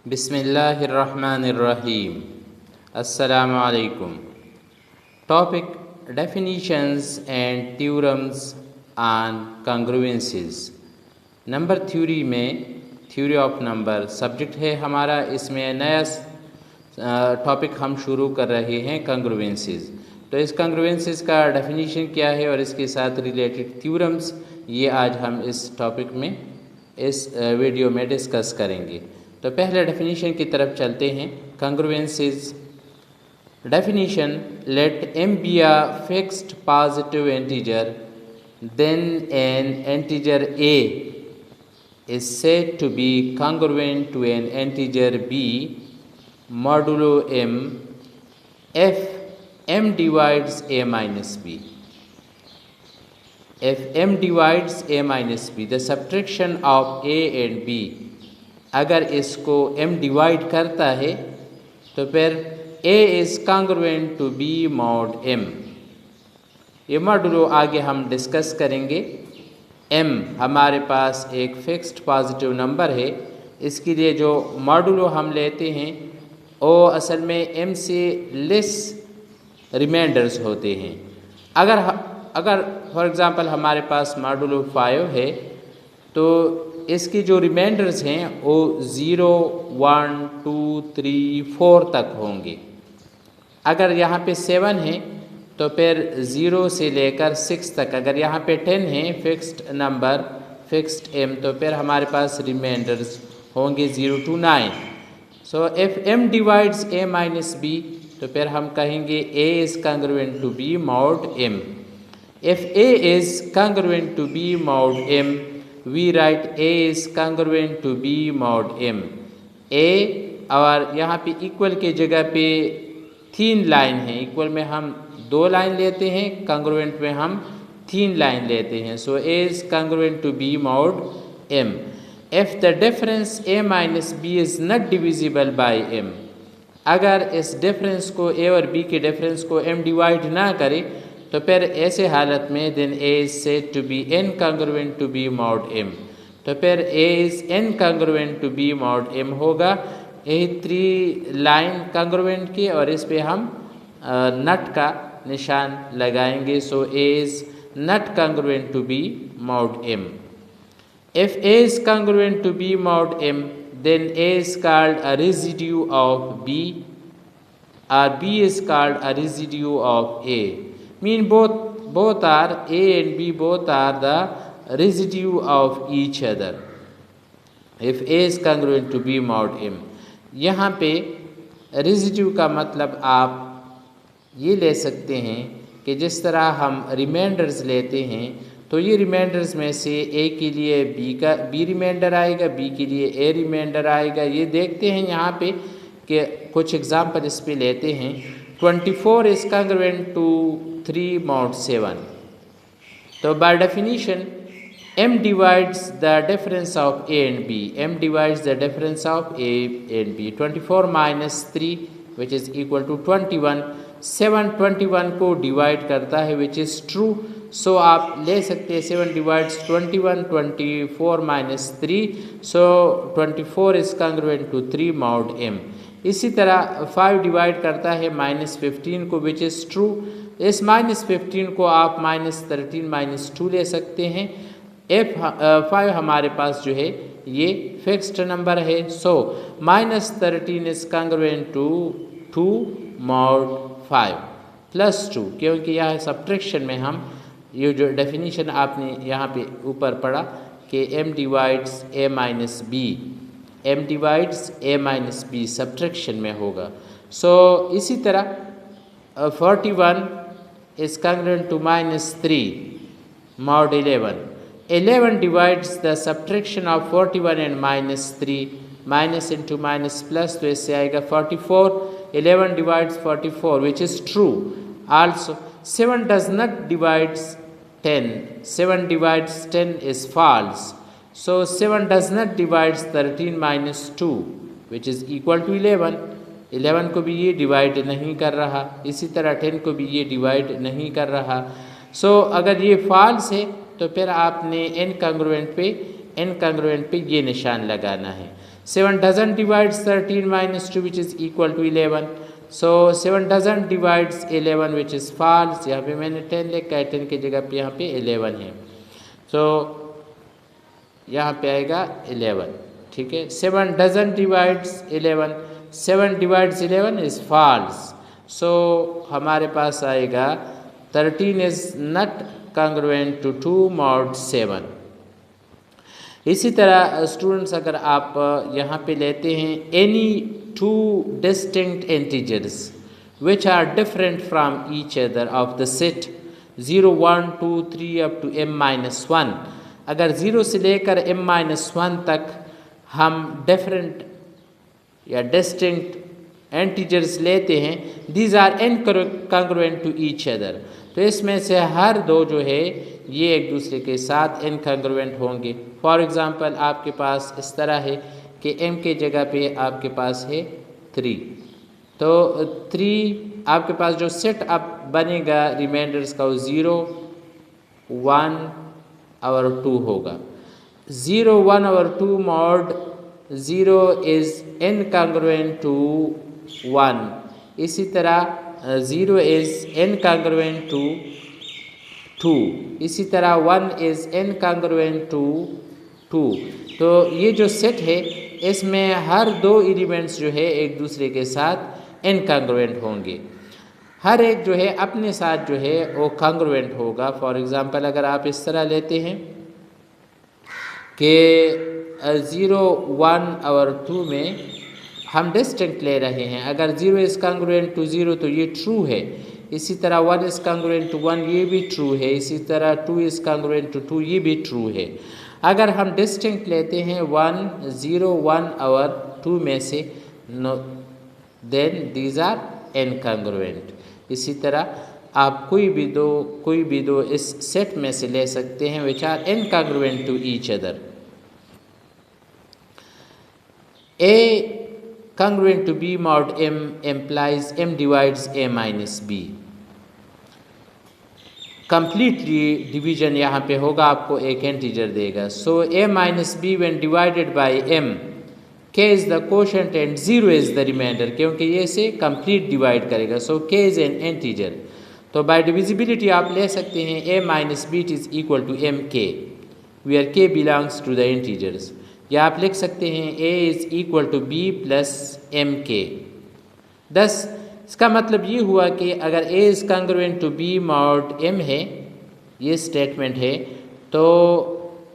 बिस्मिल्लाहिर्रहमानिर्रहीम। अस्सलामु अलैकुम। Topic definitions and theorems on congruences। Number theory में थ्योरी ऑफ नंबर सब्जेक्ट है हमारा। इसमें नया टॉपिक हम शुरू कर रहे हैं कंग्रुएंसेस। तो इस कंग्रुएंसेस का डेफिनेशन क्या है और इसके साथ रिलेटेड थ्योरम्स, ये आज हम इस टॉपिक में इस वीडियो में डिस्कस करेंगे। तो पहले डेफिनेशन की तरफ चलते हैं। कंग्रुएंसेस definition: let m be a fixed positive integer, then an integer a is said to be congruent to an integer b modulo m if m divides a minus b. If m divides a minus b, the subtraction of a and b, अगर इसको m divide करता है तो फिर a is congruent to b mod m। ये modulo आगे हम discuss करेंगे। m हमारे पास एक फिक्स्ड पॉजिटिव नंबर है। इसके लिए जो मॉडुलो हम लेते हैं वो असल में m से लेस रिमाइंडर्स होते हैं। अगर फॉर एग्ज़ाम्पल हमारे पास मॉडुलो 5 है तो इसकी जो रिमाइंडर्स हैं वो 0, 1, 2, 3, 4 तक होंगे। अगर यहाँ पे 7 है तो फिर 0 से लेकर 6 तक। अगर यहाँ पे 10 है फिक्स्ड नंबर फिक्स्ड m, तो फिर हमारे पास रिमाइंडर्स होंगे 0 to 9। So if m divides a minus b, तो फिर हम कहेंगे a is congruent to b mod m। If a is congruent to b mod m, we write a is congruent to b mod m। a और यहाँ पे equal के जगह पे 3 लाइन है। इक्वल में हम 2 लाइन लेते हैं, congruent में हम 3 लाइन लेते हैं। सो a is congruent to b mod m। if the difference a minus b is not divisible by m, अगर इस डिफरेंस को a और b के डिफरेंस को m डिवाइड ना करे तो फिर ऐसे हालत में then a is said to be incongruent to b mod m। तो फिर a is incongruent to b mod m होगा। यही 3 लाइन कंग्रुएंट की और इस पे हम नट का निशान लगाएंगे। सो a is not congruent to b mod m। If a is congruent to b mod m, then a is called a residue of b or b is called a residue of a। Mean both are a and b both are the residue of each other if a is congruent to b mod m। यहाँ पे residue का मतलब आप ये ले सकते हैं कि जिस तरह हम रिमाइंडर्स लेते हैं तो ये रिमाइंडर्स में से a के लिए b रिमाइंडर आएगा, b के लिए a रिमाइंडर आएगा। ये देखते हैं यहाँ पे कि कुछ एग्जाम्पल इस पे लेते हैं। 24 इज़ congruent to 3 mod 7। तो by definition m divides the difference of a and b। m divides the difference of a and b। 24 minus 3 which is equal to 21। 7 21 को डिवाइड करता है which is true। सो आप ले सकते हैं 7 divides 21, 24 minus 3, so 24 is congruent to 3 mod m। इसी तरह 5 divide करता है -15 को which is true। इस -15 को आप -13 -2 ले सकते हैं। f5 हमारे पास जो है ये फिक्स्ड नंबर है। सो -13 is congruent to 2 mod 5 plus 2, क्योंकि यह सब्ट्रैक्शन में हम ये जो डेफिनेशन आपने यहाँ पे ऊपर पढ़ा कि m divides a minus b, m divides a minus b subtraction में होगा। सो इसी तरह 41 is congruent to -3 mod 11। 11 divides the subtraction of 41 and -3, minus into minus plus, तो इससे आएगा 44। 11 divides 44 which is true। Also 7 does not divides 10। 7 divides 10 is false। So 7 does not divides 13 minus 2 which is equal to 11। 11 को भी ये divide नहीं कर रहा, इसी तरह 10 को भी ये डिवाइड नहीं कर रहा। सो अगर ये फॉल्स है तो फिर आपने इनकंग्रुएंट पे ये निशान लगाना है। 7 doesn't divides 13 minus 2 which is equal to 11. So 7 doesn't divides 11 which is false. यहाँ पे मैंने 10 लिखा है, 10 की जगह पे यहाँ पे 11 है, so यहाँ पे आएगा 11, ठीक है। 7 doesn't divides 11, 7 divides 11 is false, so हमारे पास आएगा 13 is not congruent to 2 mod 7। इसी तरह स्टूडेंट्स अगर आप यहाँ पे लेते हैं any two distinct integers which are different from each other of the set 0, 1, 2, 3 up to m-1, अगर 0 से लेकर m-1 तक हम डिफरेंट या डिस्टिंक्ट इंटीजर्स लेते हैं, these are incongruent to each other, तो इसमें से हर दो जो है ये एक दूसरे के साथ इनकंग्रुएंट होंगे। फॉर एग्ज़ाम्पल आपके पास इस तरह है कि m के जगह पे आपके पास है 3, तो 3 आपके पास जो सेट अप बनेगा रिमाइंडर्स का वो 0, 1 और 2 होगा। 0, 1 और 2 mod 0 इज़ इनकंग्रुएंट टू 1, इसी तरह 0 इज़ इनकंग्रुएंट टू 2, इसी तरह 1 इज़ इनकंग्रुएंट टू 2। तो ये जो सेट है इसमें हर दो एलिमेंट्स जो है एक दूसरे के साथ इनकंग्रुएंट होंगे, हर एक जो है अपने साथ जो है वो कंग्रुएंट होगा। फॉर एग्ज़ाम्पल अगर आप इस तरह लेते हैं कि 0, 1 और 2 में हम डिस्टिंक्ट ले रहे हैं, अगर 0 इज़ कंग्रुएंट टू 0 तो ये ट्रू है, इसी तरह 1 इज़ कंग्रुएंट टू 1 ये भी ट्रू है, इसी तरह 2 इज़ कंग्रुएंट टू 2 ये भी ट्रू है। अगर हम डिस्टिंक्ट लेते हैं 1, 0, 1 और 2 में से, देन दीज आर इनकंग्रुएंट। इसी तरह आप कोई भी दो इस सेट में से ले सकते हैं which are incongruent to each other. A congruent to B mod M implies M divides A minus B। completely division यहाँ पे होगा, आपको एक इंटीजर देगा। सो A minus B when divided by M, K is the quotient and 0 is the remainder, क्योंकि ये से complete divide करेगा। सो K is an integer, तो बाय डिविजिबिलिटी आप ले सकते हैं A minus B is equal to MK where K belongs to the integers, या आप लिख सकते हैं A is equal to B plus MK। Thus इसका मतलब ये हुआ कि अगर A is congruent to B mod M है, ये स्टेटमेंट है, तो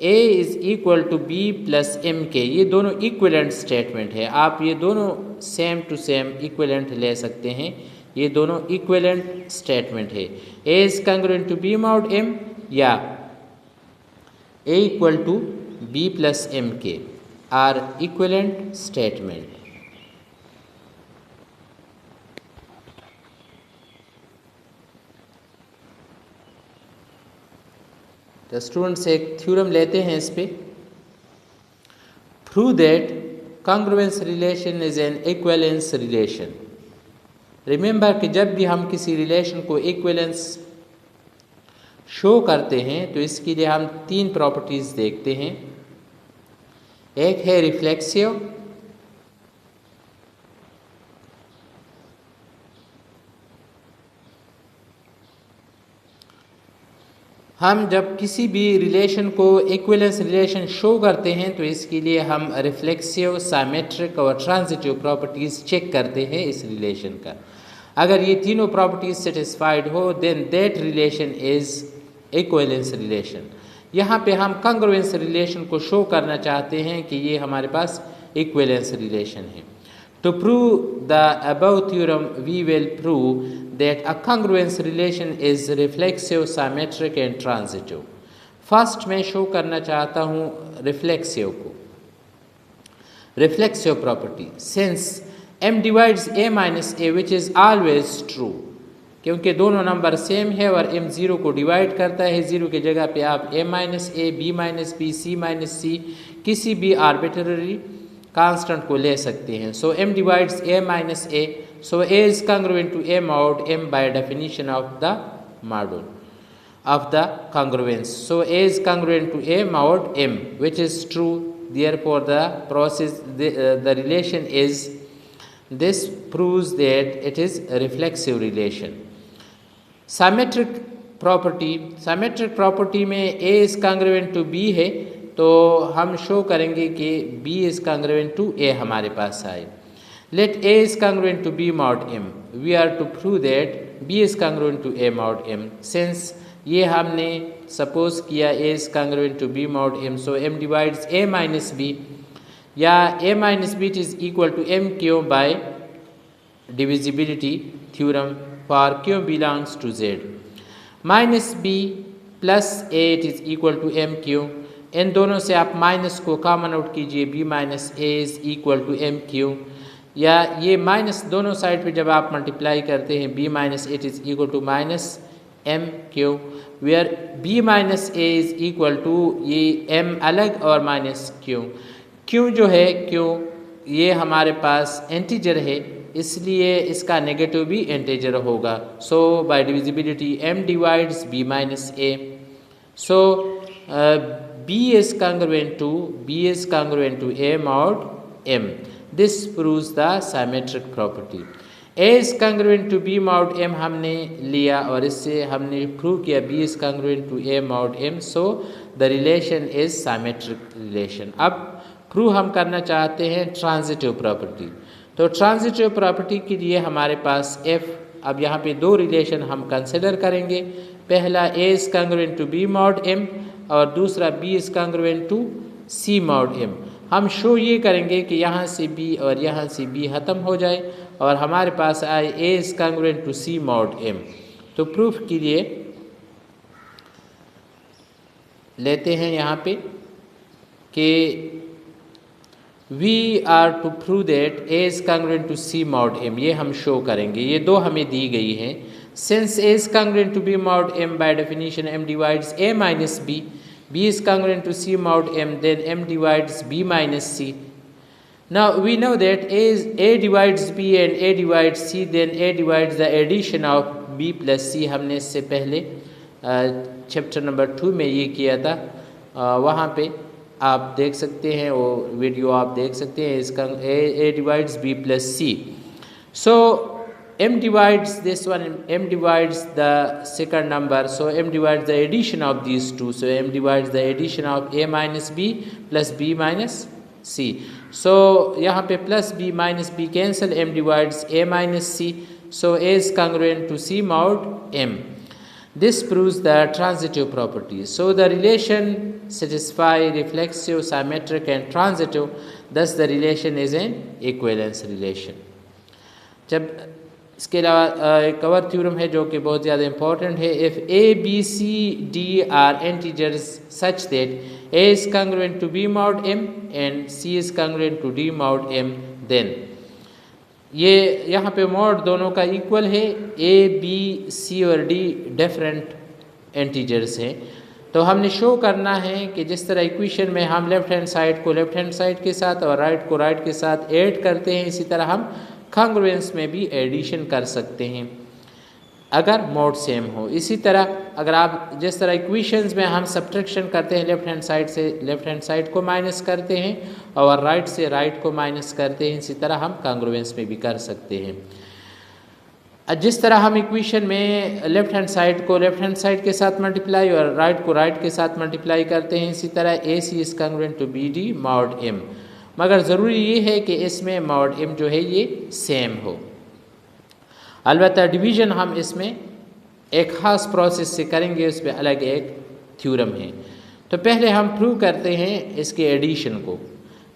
A is equal to B plus MK, ये दोनों इक्विवेलेंट स्टेटमेंट है। आप ये दोनों सेम टू सेम इक्विवेलेंट ले सकते हैं, ये दोनों इक्विवेलेंट स्टेटमेंट है। A is congruent to B mod M या A equal to B plus MK are equivalent statement। तो स्टूडेंट्स एक थ्योरम लेते हैं इस पे, prove that congruence relation is an equivalence relation. Remember कि जब भी हम किसी रिलेशन को इक्विवेलेंस शो करते हैं तो इसके लिए हम 3 प्रॉपर्टीज़ देखते हैं। एक है रिफ्लेक्सिव, हम जब किसी भी रिलेशन को इक्विवेलेंस रिलेशन शो करते हैं तो इसके लिए हम रिफ्लेक्सिव, साइमेट्रिक और ट्रांजिटिव प्रॉपर्टीज़ चेक करते हैं इस रिलेशन का। अगर ये तीनों प्रॉपर्टीज सेटिस्फाइड हो then that relation is equivalence relation. यहाँ पे हम कॉन्ग्रुएंस रिलेशन को शो करना चाहते हैं कि ये हमारे पास इक्विवेलेंस रिलेशन है। To prove the above theorem we will prove that a congruence relation is reflexive, symmetric and transitive. First मैं शो करना चाहता हूँ रिफ्लेक्सिव को, reflexive property, since M divides A minus A which is always true, क्योंकि दोनों number same है और M 0 को डिवाइड करता है। 0 की जगह पे आप A minus A, B minus B, C minus C किसी भी आर्बिट्ररी कांस्टेंट को ले सकते हैं। सो M divides A minus A, so A is congruent to A mod M by definition of the module of the congruence. So A is congruent to A mod M which is true, therefore the relation is, this proves that it is a reflexive relation. Symmetric property में A is congruent to B है, तो हम show करेंगे कि B is congruent to A हमारे पास आए. Let A is congruent to B mod M. We are to prove that B is congruent to A mod M. Since ये हमने suppose किया A is congruent to B mod M, so M divides A minus B, या A minus B is equal to M Q by divisibility theorem for Q belongs to Z. Minus B plus A it is equal to M Q. इन दोनों से आप minus को common out कीजिए, B minus a is equal to m q, या ये minus दोनों side पे जब आप मल्टीप्लाई करते हैं B minus a is equal to minus m q, where B minus a is equal to ये M अलग और माइनस क्यू. क्यू जो है क्यू ये हमारे पास इंटीजर है, इसलिए इसका नेगेटिव भी इंटीजर होगा. So by divisibility M divides B minus a. So B is congruent to A mod M. This proves the symmetric property. A is congruent to B mod M हमने लिया और इससे हमने प्रूव किया B is congruent to A mod M. So the relation is symmetric relation. अब prove हम करना चाहते हैं ट्रांजिटिव प्रॉपर्टी. तो ट्रांजिटिव प्रॉपर्टी के लिए हमारे पास F, अब यहाँ पे दो रिलेशन हम कंसिडर करेंगे. पहला A is congruent to B mod M और दूसरा B is congruent to C mod M. हम शो ये करेंगे कि यहाँ से B और यहाँ से B ख़त्म हो जाए और हमारे पास आए A is congruent to C mod M. तो प्रूफ के लिए लेते हैं यहाँ पे कि we are to prove that A is congruent to C mod M. ये हम शो करेंगे, ये दो हमें दी गई हैं. Since A is congruent to B mod M, by definition M divides A minus B. B is congruent to C mod M, then M divides B minus C. Now we know that A divides B and A divides C, then A divides the addition of B plus C. हमने इससे पहले chapter number 2 में ये किया था, वहाँ पे आप देख सकते हैं, वो वीडियो आप देख सकते हैं. इसका A divides B plus C. So M divides this one, M divides the second number, so M divides the addition of these two, so M divides the addition of A minus B plus B minus C. So यहाँ पे plus B minus B cancel, M divides A minus C, so A is congruent to C mod M. This proves the transitive property. So the relation satisfy reflexive, symmetric and transitive, thus the relation is an equivalence relation. जब इसके अलावा एक और theorem है जो कि बहुत ज़्यादा इम्पॉर्टेंट है. If a b c d are integers such that a is congruent to b mod m and c is congruent to d mod m, then ये यहाँ पे मॉड दोनों का इक्वल है. ए बी सी और डी डिफरेंट इंटीजर्स हैं, तो हमने शो करना है कि जिस तरह इक्वेशन में हम लेफ़्ट हैंड साइड को लेफ़्ट हैंड साइड के साथ और राइट को राइट के साथ ऐड करते हैं, इसी तरह हम कॉन्ग्रुएंस में भी एडिशन कर सकते हैं अगर मोड सेम हो. इसी तरह अगर आप जिस तरह इक्वेशंस में हम सब्ट्रैक्शन करते हैं, लेफ़्ट हैंड साइड से लेफ़्ट हैंड साइड को माइनस करते हैं और राइट से राइट को माइनस करते हैं, इसी तरह हम कॉन्ग्रुएंस में भी कर सकते हैं. जिस तरह हम इक्वेशन में लेफ़्ट हैंड साइड को लेफ़्ट हैंड साइड के साथ मल्टीप्लाई और राइट को राइट के साथ मल्टीप्लाई करते हैं, इसी तरह a c is congruent to b d mod m. मगर ज़रूरी ये है कि इसमें mod m जो है ये सेम हो. अलबत्ता डिवीज़न हम इसमें एक ख़ास प्रोसेस से करेंगे, उस पर अलग एक थ्योरम है. तो पहले हम प्रूव करते हैं इसके एडिशन को.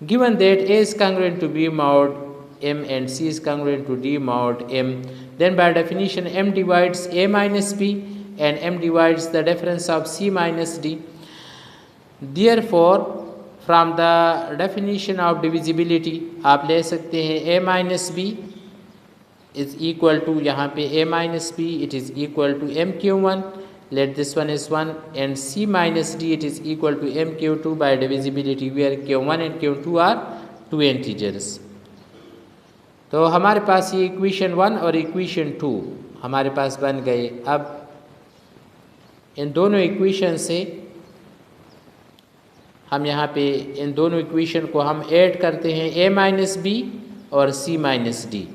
Given that a is congruent to b mod m and c is congruent to d mod m, then by definition m divides a minus b and m divides the difference of c minus d. Therefore from the definition of divisibility आप ले सकते हैं a minus b is equal to, यहाँ पे a minus b it is equal to mq1, let this one is 1, and c minus d it is equal to mq2 by divisibility where q1 and q2 are two integers. तो हमारे पास ये equation 1 और equation 2 हमारे पास बन गए. अब इन दोनों equation से हम यहाँ पे इन दोनों इक्वेशन को हम ऐड करते हैं, a माइनस बी और c माइनस डी।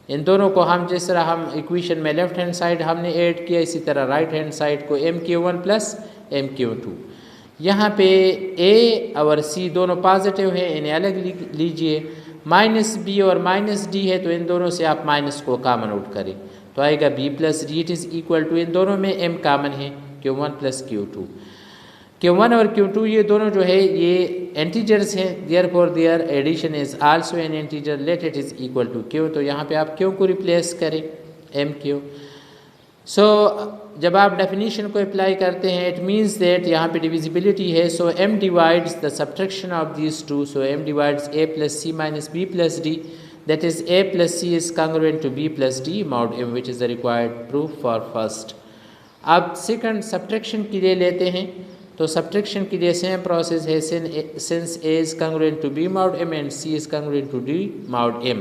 इन दोनों को हम जिस तरह हम इक्वेशन में लेफ्ट हैंड साइड हमने ऐड किया, इसी तरह राइट हैंड साइड को mq1 प्लस mq2। यहाँ पे a और c दोनों पॉजिटिव हैं, इन्हें अलग लीजिए। माइनस बी और माइनस डी है तो इन दोनों से आप माइनस को कॉमन आउट करें तो आएगा b plus d. It is equal to, इन दोनों में m कॉमन है, q1 प्लस q2। q1 और q2 ये दोनों जो है ये इंटीजर्स हैं, therefore their addition is also an integer, let it is equal to q। तो यहाँ पे आप q को रिप्लेस करें mq। सो जब आप डेफिनेशन को अप्लाई करते हैं, इट मीन्स दैट यहाँ पे डिविजिबिलिटी है, so m divides the subtraction of these two, so m divides a plus c minus b plus d, that is a plus c is congruent to b plus d mod m, which is the required proof for first। अब second subtraction के लिए लेते हैं, तो subtraction के लिए same process है, since a is congruent to b mod m and c is congruent to d mod m,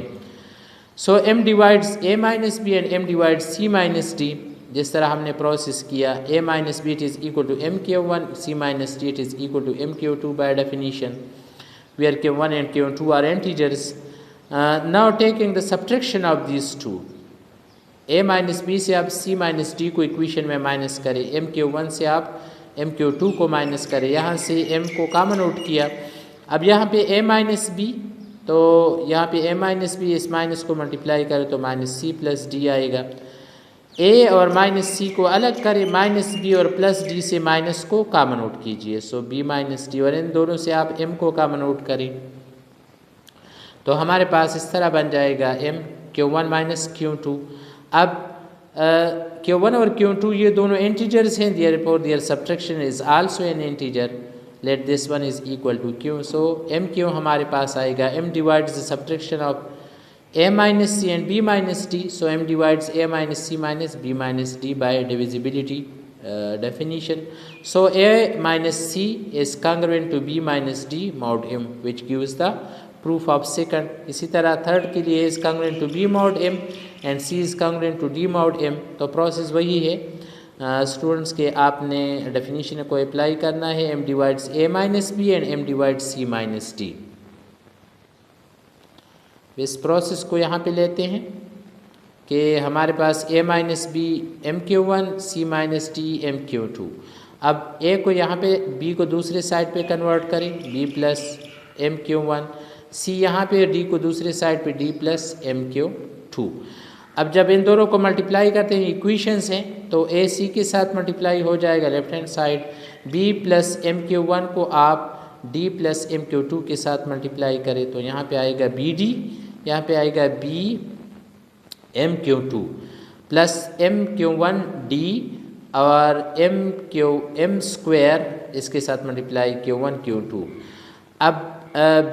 so m divides a minus b and m divides c minus d। जिस तरह हमने process किया, a minus b it is equal to mq1, c minus d it is equal to mq2 by definition, where q1 and q2 are integers। now taking the subtraction of these two, a minus b से आप c minus d को equation में minus करें, mq1 से आप mq2 को minus करें, यहाँ से m को कॉमन आउट किया। अब यहाँ पे a माइनस b, तो यहाँ पे a माइनस b इस माइनस को मल्टीप्लाई करें तो माइनस c प्लस d आएगा। a और माइनस c को अलग करें, माइनस b और प्लस d से माइनस को कॉमन आउट कीजिए, सो b माइनस d, और इन दोनों से आप m को कॉमन आउट करें तो हमारे पास इस तरह बन जाएगा m q1 माइनस q2। अब q1 और q2 ये दोनों इंटीजर्स हैं, therefore their subtraction is also an integer, let this one is equal to q। So mq हमारे पास आएगा, m divides the subtraction of a minus c and b minus d, so m divides a minus c minus b minus d by divisibility definition, so a minus c is congruent to b minus d mod m, which gives the proof of second। इसी तरह third के लिए is congruent to b mod m and c is congruent to d mod m, तो process वही है students के, आपने definition को अप्लाई करना है, m divides a minus b and m divides c minus d। इस प्रोसेस को यहाँ पे लेते हैं कि हमारे पास a minus b mq1, c minus d mq2। अब a को यहाँ पे b को दूसरे साइड पे कन्वर्ट करें, b प्लस mq1, c यहाँ पे d को दूसरे साइड पे d प्लस mq2। अब जब इन दोनों को मल्टीप्लाई करते हैं, इक्वेशंस हैं, तो a c के साथ मल्टीप्लाई हो जाएगा left hand side, b plus mq1 को आप d प्लस mq2 के साथ मल्टीप्लाई करें तो यहाँ पे आएगा bd, यहाँ पे आएगा b mq2 प्लस mq1d और m स्क्वायर इसके साथ मल्टीप्लाई q1 q2। अब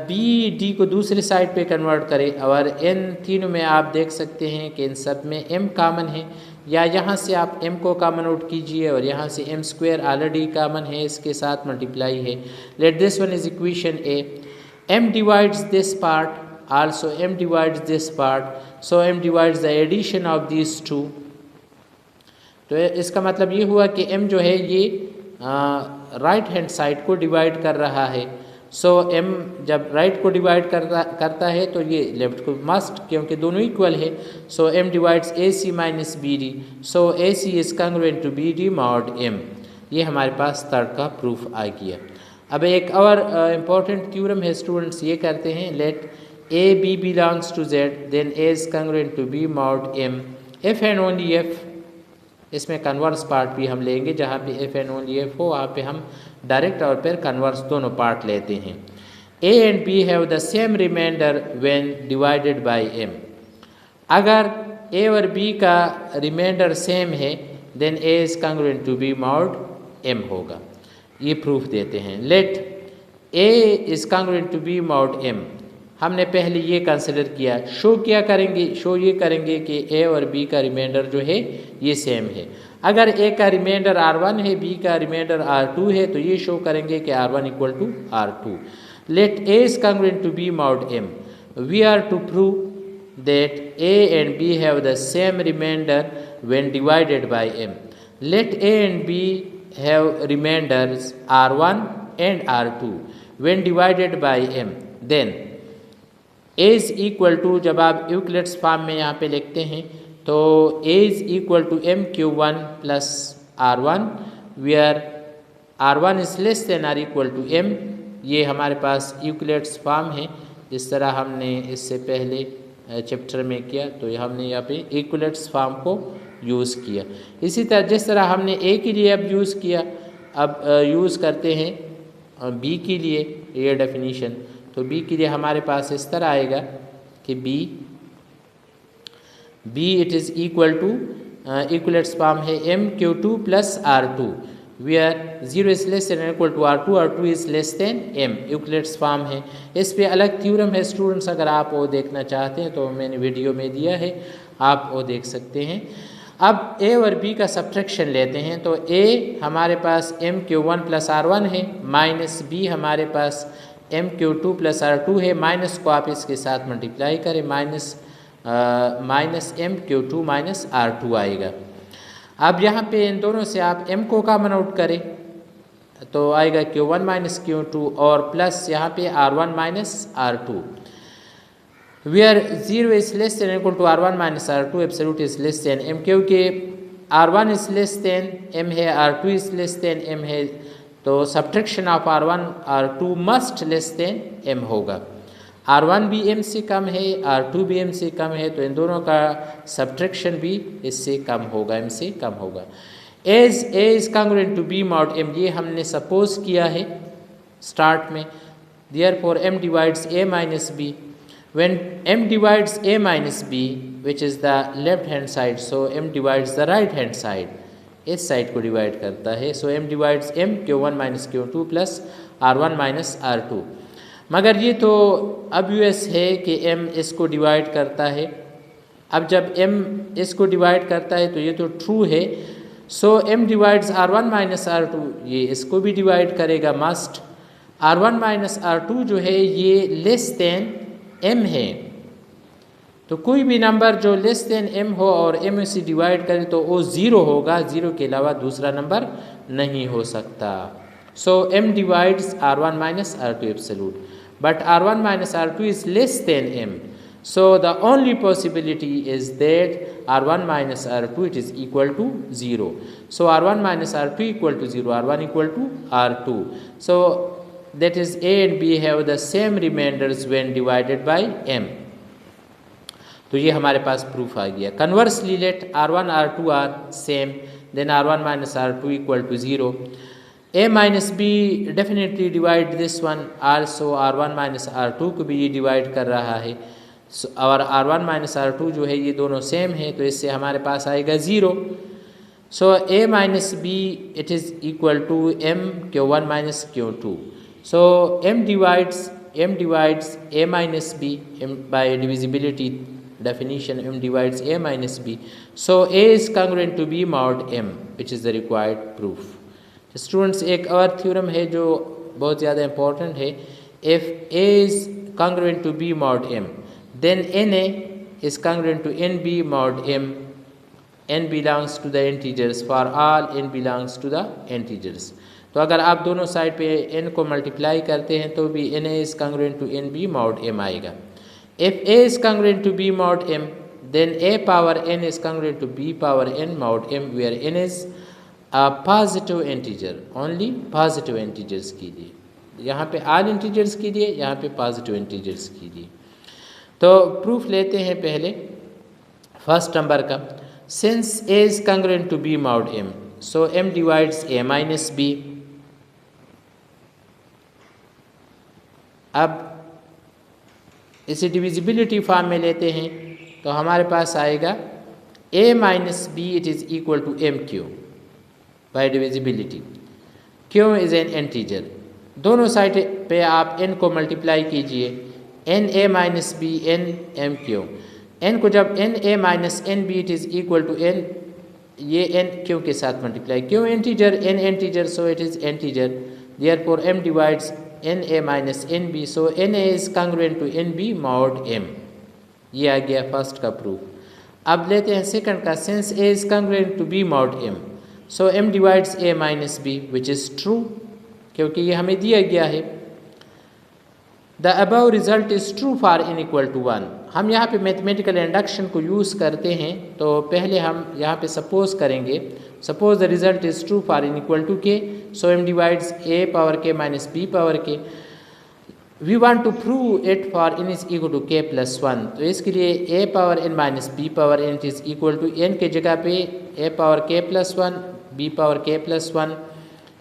b d को दूसरे साइड पे कन्वर्ट करें और इन तीनों में आप देख सकते हैं कि इन सब में m कॉमन है, या यहाँ से आप m को कॉमन आउट कीजिए और यहाँ से m स्क्वायर ऑलरेडी कॉमन है, इसके साथ मल्टीप्लाई है, late this one is equation a। m divides this part, also m divides this part, so m divides the addition of these two। तो इसका मतलब ये हुआ कि m जो है ये राइट हैंड साइड को डिवाइड कर रहा है, सो m जब राइट को डिवाइड करता है तो ये लेफ्ट को मस्ट, क्योंकि दोनों इक्वल है, so m divides ac minus b d, so ac is congruent to bd mod m। ये हमारे पास थर्ड का प्रूफ आ गया। अब एक और इम्पॉर्टेंट थ्योरम है स्टूडेंट्स, ये करते हैं, let a b belongs to z then a is congruent to b mod m if and only if, इसमें कन्वर्स पार्ट भी हम लेंगे, जहाँ पे if and only if हो वहाँ पे हम डायरेक्ट और फिर कन्वर्स दोनों पार्ट लेते हैं। a and b have the same remainder when divided by m, अगर a और b का रिमाइंडर सेम है then a is congruent to b mod m होगा, ये प्रूफ देते हैं। Let a is congruent to b mod m, हमने पहले ये कंसिडर किया, शो क्या करेंगे, शो ये करेंगे कि a और b का रिमाइंडर जो है ये सेम है। अगर a का रिमाइंडर r1 है, b का रिमाइंडर r2 है, तो ये शो करेंगे कि r1 equal to r2। Let a is congruent to b mod m, we are to prove that a and b have the same remainder when divided by m। let a and b have remainders r1 and r2 when divided by m, then a is equal to, जब आप Euclid's form में यहाँ पे लिखते हैं तो a is equal to mq1 plus r1 where r1 is less than or equal to m। ये हमारे पास यूक्लिड्स फॉर्म है जिस तरह हमने इससे पहले चैप्टर में किया, तो हमने यहाँ पे यूक्लिड्स फॉर्म को यूज़ किया। इसी तरह जिस तरह हमने a के लिए अब यूज़ किया, अब यूज़ करते हैं b के लिए ये डेफिनीशन। तो b के लिए हमारे पास इस तरह आएगा कि b it is equal to, Euclid's form है mq2 plus r2 where 0 is less than equal to r2, r2 is less than m, Euclid's form है। इस पे अलग थ्योरम है स्टूडेंट्स, अगर आप वो देखना चाहते हैं तो मैंने वीडियो में दिया है, आप वो देख सकते हैं। अब a और b का सब्ट्रैक्शन लेते हैं तो a हमारे पास mq1 प्लस r1 है, माइनस b हमारे पास mq2 प्लस r2 है, माइनस को आप इसके साथ मल्टीप्लाई करें, माइनस mq2 माइनस r2 आएगा। अब यहाँ पे इन दोनों से आप m को कॉमन आउट करें तो आएगा q1 माइनस q2 और प्लस यहाँ पे r1 minus r2 where 0 is less than equal to r1 minus r2, absolute is less than m, क्योंकि r1 is less than m है, r2 is less than m है, तो subtraction of r1 r2 must less than m होगा। r1 भी m से कम है, r2 भी m से कम है, तो इन दोनों का सब्ट्रैक्शन भी इससे कम होगा, m से कम होगा। As a is congruent to b mod m, ये हमने सपोज किया है स्टार्ट में। Therefore m divides a minus b, when m divides a minus b which is the left hand side, so m divides the right hand side, इस side को divide करता है, so m divides m q1 minus q2 plus r1 minus r2। मगर ये तो obvious है कि m इसको डिवाइड करता है। अब जब m इसको डिवाइड करता है तो ये तो ट्रू है, so m divides r1 minus r2, ये इसको भी डिवाइड करेगा मस्ट। r1 माइनस r2 जो है ये लेस देन m है, तो कोई भी नंबर जो लेस देन m हो और m से डिवाइड करे तो वो 0 होगा, 0 के अलावा दूसरा नंबर नहीं हो सकता। सो m divides r1 minus r2 absolute, but r1 minus r2 is less than m, so the only possibility is that r1 minus r2 it is equal to 0, so r1 minus r2 equal to 0, r1 equal to r2, so that is a and b have the same remainders when divided by m। तो ये हमारे पास proof आ गया। Conversely let r1 r2 are same, then r1 minus r2 equal to 0, a minus b definitely divide this one, also r1 minus r2 को भी ये divide कर रहा है, और r1 minus r2 जो है ये दोनों सेम है, तो इससे हमारे पास आएगा 0। सो a minus b it is equal to m q1 minus q2, so m divides a minus b, m by divisibility definition m divides a minus b, so a is congruent to b mod m which is the required proof। Students एक और theorem है जो बहुत ज़्यादा important है, if a is congruent to b mod m then na is congruent to nb mod m, n belongs to the integers, for all n belongs to the integers। तो अगर आप दोनों साइड पे n को multiply करते हैं तो भी na is congruent to nb mod m आएगा। If a is congruent to b mod m then a power n is congruent to b power n mod m, where n is a positive integer, only positive integers के लिए, यहाँ पे all integers के लिए, यहाँ पे positive integers के लिए। तो प्रूफ लेते हैं पहले फर्स्ट नंबर का, since a is congruent to b mod m, so m divides a minus b। अब इसे डिविजिबिलिटी फॉर्म में लेते हैं तो हमारे पास आएगा a minus b it is equal to m q by divisibility, q is an integer, दोनों साइड पे आप n को मल्टीप्लाई कीजिए, n a minus b n m q, n को जब n a minus n b it is equal to n, ये n q के साथ multiply, q integer n integer, so it is integer, therefore m divides n a minus n b, so n a is congruent to n b mod m। ये आ गया first का proof. अब लेते हैं second का, since a is congruent to b mod m, so m divides a minus b which is true, क्योंकि ये हमें दिया गया है। The above result is true for n equal to 1। हम यहाँ पे मैथमेटिकल इंडक्शन को यूज़ करते हैं, तो पहले हम यहाँ पे सपोज करेंगे, suppose the result is true for n equal to k, so m divides a power k minus b power k। We want to prove it for n is equal to k plus 1। तो इसके लिए a power n minus b power n is equal to n के जगह पे a power k plus 1 b power k plus 1।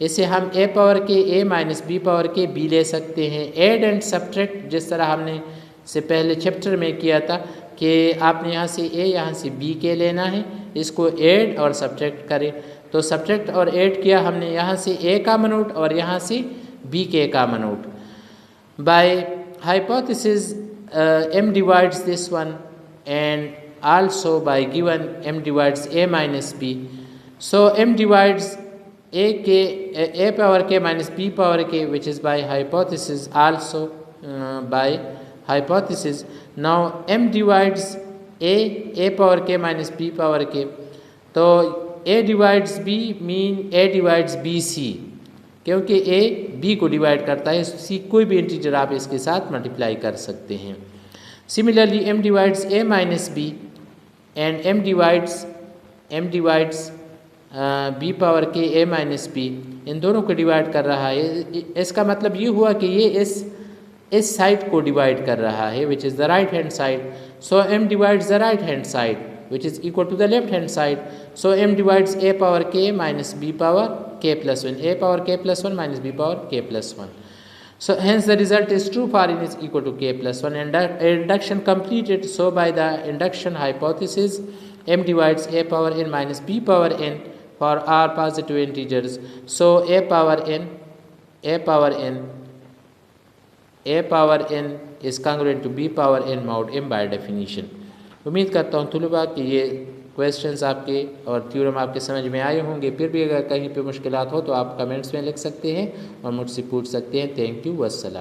इसे हम a power के a minus b power के b ले सकते हैं। ऐड एंड सब्ट्रैक्ट, जिस तरह हमने से पहले चैप्टर में किया था कि आपने यहाँ से a यहाँ से b के लेना है, इसको ऐड और सब्ट्रैक्ट करें। तो सब्ट्रैक्ट और ऐड किया हमने, यहाँ से a कॉमन आउट और यहाँ से b के common out. By hypothesis m divides this one and also by given m divides a minus b। So m divides a power k minus b power k, which is by hypothesis, also by hypothesis. Now m divides a power k minus b power k, तो a divides b mean a divides bc, क्योंकि a b को divide करता है, c कोई भी integer आप इसके साथ मल्टीप्लाई कर सकते हैं। Similarly m divides a minus b and m divides b power के a माइनस बी, इन दोनों को डिवाइड कर रहा है। इसका मतलब ये हुआ कि ये इस साइड को डिवाइड कर रहा है, which is the right hand side. So m divides the right hand side which is equal to the left hand side. So m divides a power k minus b power k plus 1, a power k plus 1 minus b power k plus 1। So hence the result is true for n is equal to k plus 1, and induction completed. So by the induction hypothesis, m divides a power n minus b power n for all positive integers. So a power n is congruent to b power n mod m by definition. उम्मीद करता हूँ तुलबा कि ये questions आपके और theorem आपके समझ में आए होंगे। फिर भी अगर कहीं पे मुश्किलात हो तो आप कमेंट्स में लिख सकते हैं और मुझसे पूछ सकते हैं। Thank you, वस्सलाम।